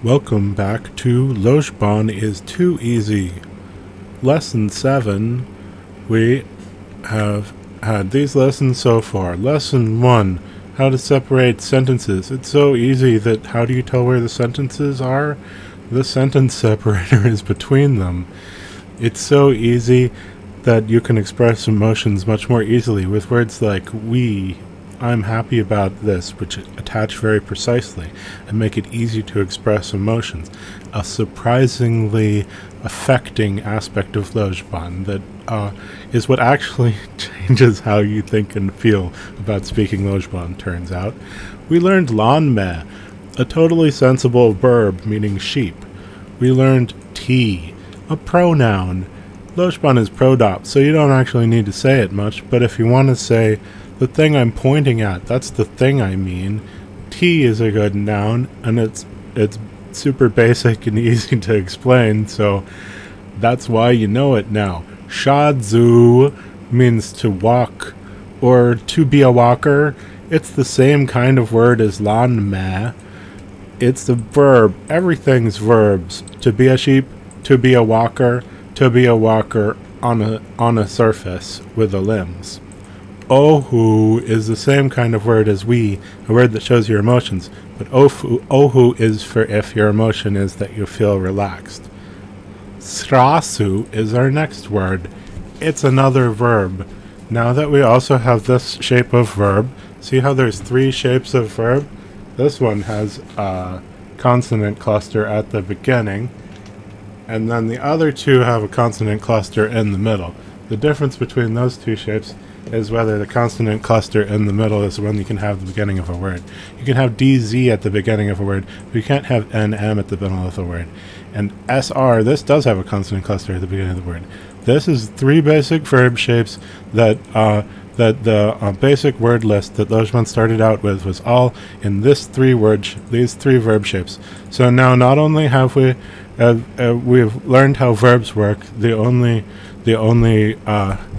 Welcome back to Lojban Is Too Easy. Lesson 7. We have had these lessons so far. Lesson 1. How to separate sentences. It's so easy that how do you tell where the sentences are? The sentence separator is between them. It's so easy that you can express emotions much more easily with words like we, I'm happy about this, which attach very precisely and make it easy to express emotions. A surprisingly affecting aspect of Lojban that is what actually changes how you think and feel about speaking Lojban, turns out. We learned lanme, a totally sensible verb meaning sheep. We learned ti, a pronoun. Lojban is prodop, so you don't actually need to say it much, but if you want to say the thing I'm pointing at, that's the thing I mean. T is a good noun, and it's super basic and easy to explain, so that's why you know it now. Shadzu means to walk, or to be a walker. It's the same kind of word as lanme. It's the verb. Everything's verbs. To be a sheep, to be a walker on a surface with the limbs. Ohu is the same kind of word as we, a word that shows your emotions, but ohu is for if your emotion is that you feel relaxed. Srasu is our next word. It's another verb. Now that we also have this shape of verb, see how there's 3 shapes of verb? This one has a consonant cluster at the beginning, and then the other 2 have a consonant cluster in the middle. The difference between those 2 shapes is whether the consonant cluster in the middle is the one you can have at the beginning of a word. You can have DZ at the beginning of a word, but you can't have NM at the middle of the word. And SR, this does have a consonant cluster at the beginning of the word. This is 3 basic verb shapes that the basic word list that Lojban started out with was all in these 3 verb shapes. So now not only have we've learned how verbs work, the only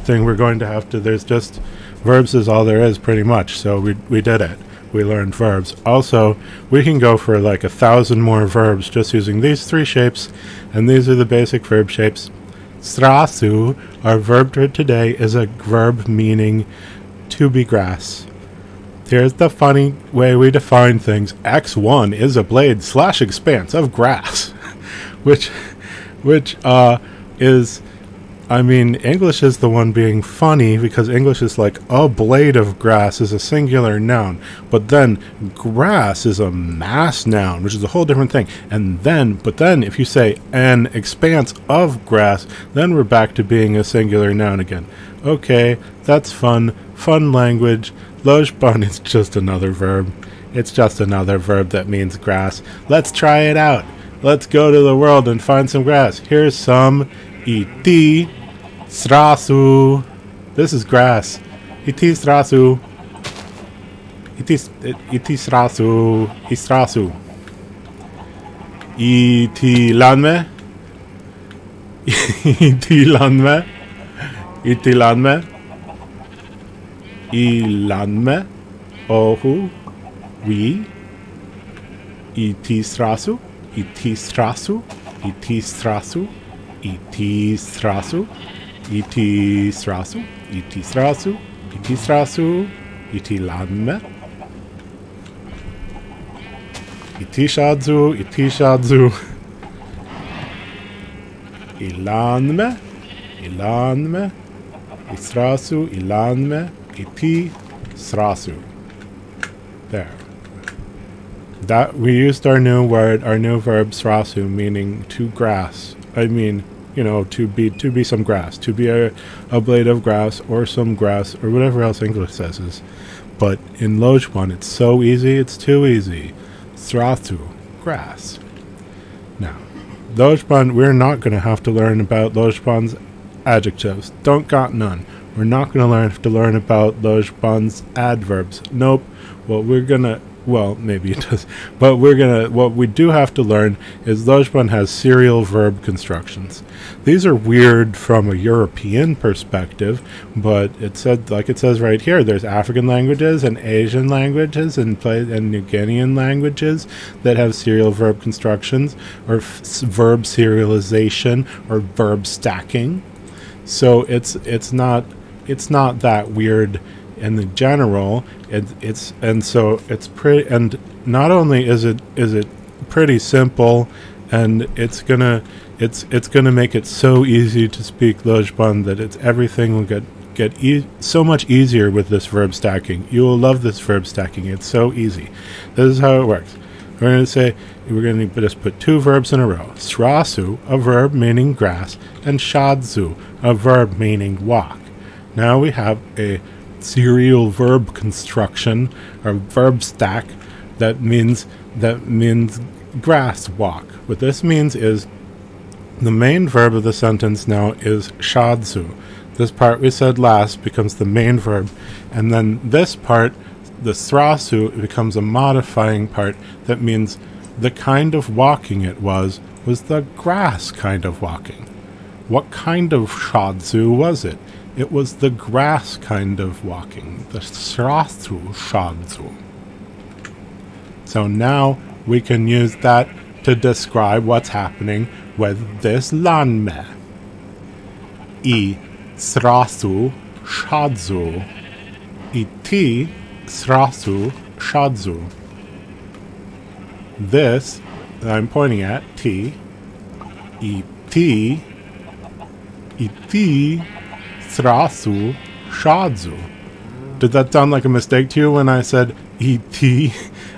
thing we're going to have to, there's just verbs is all there is pretty much, so we did it. We learned verbs. Also, we can go for like 1,000 more verbs just using these 3 shapes, and these are the basic verb shapes. Srasu, our verb for today, is a verb meaning to be grass. Here's the funny way we define things. X1 is a blade / expanse of grass, which is, I mean, English is the one being funny because English is like a blade of grass is a singular noun, but then grass is a mass noun, which is a whole different thing. But then if you say an expanse of grass, then we're back to being a singular noun again. Okay, that's fun language. Lojban is just another verb. It's just another verb that means grass. Let's try it out. Let's go to the world and find some grass. Here's some. Iti srasu. This is grass. Iti srasu. Iti srasu. Israsu. Iti lanme. Iti lanme. Iti lanme. Ilanme. Ohu. We. Iti srasu. Iti srasu. Iti srasu. Iti srasu. Iti srasu. Iti srasu. Iti srasu. Iti lanme. Iti shadzu. Iti shadzu. Ilanme. Ilanme. Israsu. Ilanme. Iti srasu. There. That we used our new word, our new verb srasu, meaning to grass. I mean, you know, to be some grass, to be a blade of grass or some grass or whatever else English says is. But in Lojban, it's so easy, it's too easy. Srasu, grass. Now, Lojban, we're not going to have to learn about Lojban's adjectives. Don't got none. We're not going to learn about Lojban's adverbs. Nope. What we're going to well, maybe it does. But what we do have to learn is Lojban has serial verb constructions. These are weird from a European perspective, but it said, like it says right here, there's African languages and Asian languages and New Guinean languages that have serial verb constructions, or verb serialization, or verb stacking. So it's not that weird in the general. It's pretty, and not only is it pretty simple, and it's gonna make it so easy to speak Lojban that everything will get so much easier with this verb stacking. You will love this verb stacking. It's so easy. This is how it works. We're going to just put two verbs in a row. Srasu, a verb meaning grass, and shadzu, a verb meaning walk. Now we have a serial verb construction, or verb stack, that means grass walk. What this means is the main verb of the sentence now is shadzu. This part we said last becomes the main verb, and then this part, the srasu, becomes a modifying part that means the kind of walking it was the grass kind of walking. What kind of shadzu was it? It was the grass kind of walking, the srasu shadzu. So now we can use that to describe what's happening with this lanme. I srasu shadzu. Iti srasu shadzu. This that I'm pointing at, T, iti srasu shadzu. Did that sound like a mistake to you when I said et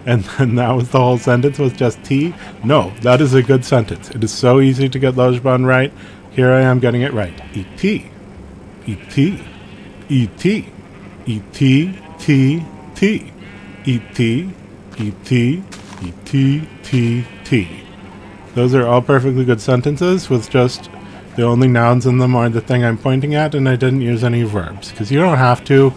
and then that was the whole sentence was just T? No, that is a good sentence. It is so easy to get Lojban right. Here I am getting it right. Et, et, et, et, t, t, et, et, t. Those are all perfectly good sentences with just the only nouns in them are the thing I'm pointing at, and I didn't use any verbs because you don't have to.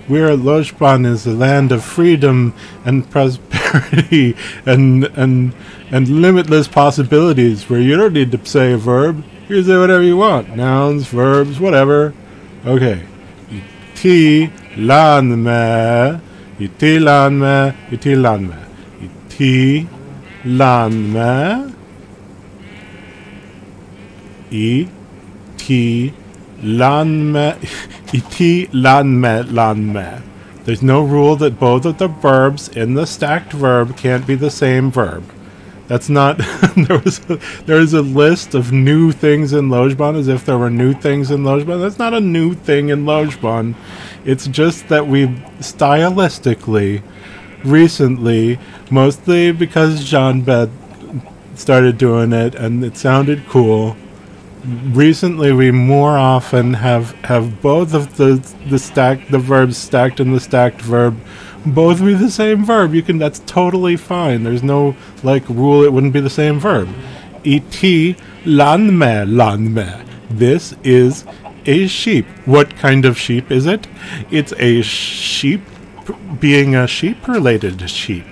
Lojban is a land of freedom and prosperity and limitless possibilities where you don't need to say a verb. You can say whatever you want. Nouns, verbs, whatever. Okay. Iti lanme. Iti lanme. Iti lanme. Iti lanme. Iti lanme. Iti lanme lanme. There's no rule that both of the verbs in the stacked verb can't be the same verb. That's not there was a list of new things in Lojban as if there were new things in Lojban. That's not a new thing in Lojban. It's just that we stylistically recently, mostly because Jean Bet started doing it and it sounded cool. Recently, we more often have both of the verbs stacked in the stacked verb both be the same verb. That's totally fine. There's no rule it wouldn't be the same verb. Iti lanme lanme. This is a sheep. What kind of sheep is it? It's a sheep being a sheep related sheep.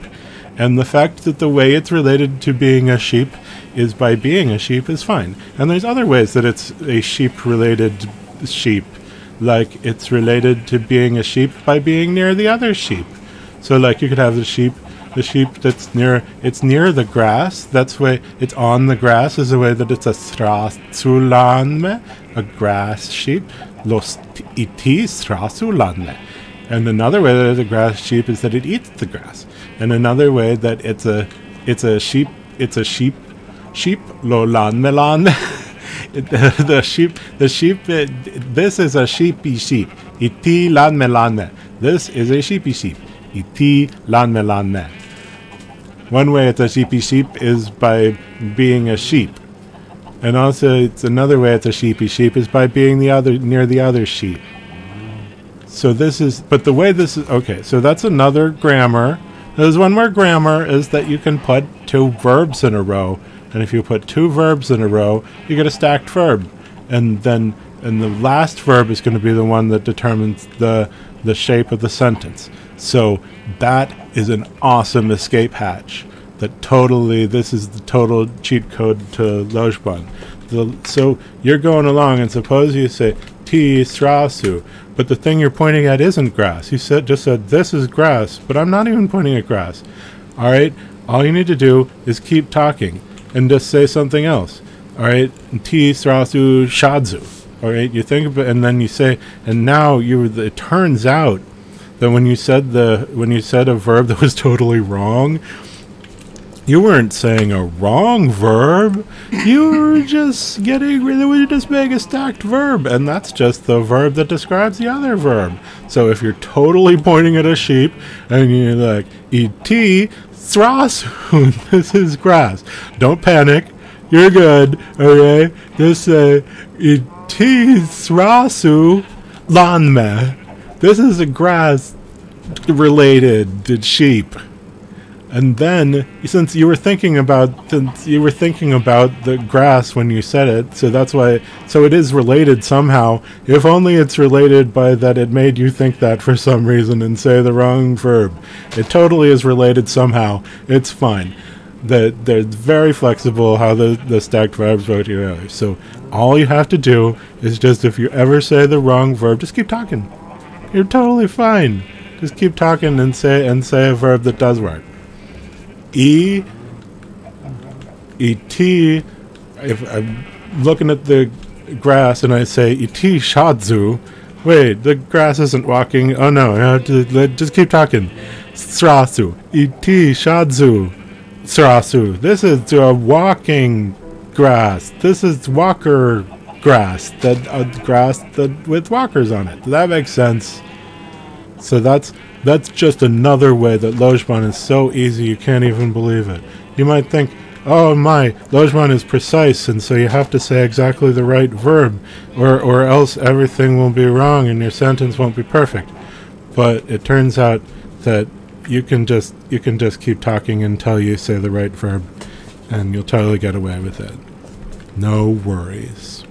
And the fact that the way it's related to being a sheep is by being a sheep is fine. And there's other ways that it's a sheep-related sheep. Like it's related to being a sheep by being near the other sheep. So you could have the sheep that's near the grass. That's way it's on the grass is the way that it's a srasulanme, a grass sheep. Los iti srasulanme. And another way that it's a grass sheep is that it eats the grass. And another way that it's a sheep lo lan melan. the sheep this is a sheepy sheep. Iti lan melan. This is a sheepy sheep. Iti lan melan. One way it's a sheepy sheep is by being a sheep. And also it's another way it's a sheepy sheep is by being near the other sheep. So this is okay, so that's another grammar. There's one more grammar is that you can put two verbs in a row. And if you put two verbs in a row, you get a stacked verb. And the last verb is going to be the one that determines the shape of the sentence. So that is an awesome escape hatch. This is the total cheat code to Lojban. So you're going along, and suppose you say srasu, but the thing you're pointing at isn't grass. You just said this is grass, but I'm not even pointing at grass. All right, all you need to do is keep talking and just say something else. All right, srasu shadzu. All right, you think of it, and then you say, and now it turns out that when you said a verb that was totally wrong, you weren't saying a wrong verb. You were just making a stacked verb, and that's just the verb that describes the other verb. So if you're totally pointing at a sheep and you're like, "Et srasu," this is grass. Don't panic. You're good. Okay, just say, "Et srasu lanme." This is a grass related to sheep. And then, since you were thinking about the grass when you said it, so that's why. So it is related somehow. If only it's related by that it made you think that for some reason and say the wrong verb. It totally is related somehow. It's fine. They're very flexible how the stacked verbs work together. So all you have to do is just, if you ever say the wrong verb, just keep talking. You're totally fine. Just keep talking and say a verb that does work. Et, if I'm looking at the grass and I say et shadzu, wait, the grass isn't walking. Oh no, I have to just keep talking. Srasu, et shadzu, srasu. This is a walking grass. This is walker grass. Grass with walkers on it. That makes sense. So that's just another way that Lojban is so easy you can't even believe it. You might think, oh my, Lojban is precise, and so you have to say exactly the right verb, or else everything will be wrong and your sentence won't be perfect. But it turns out that you can just keep talking until you say the right verb, and you'll totally get away with it. No worries.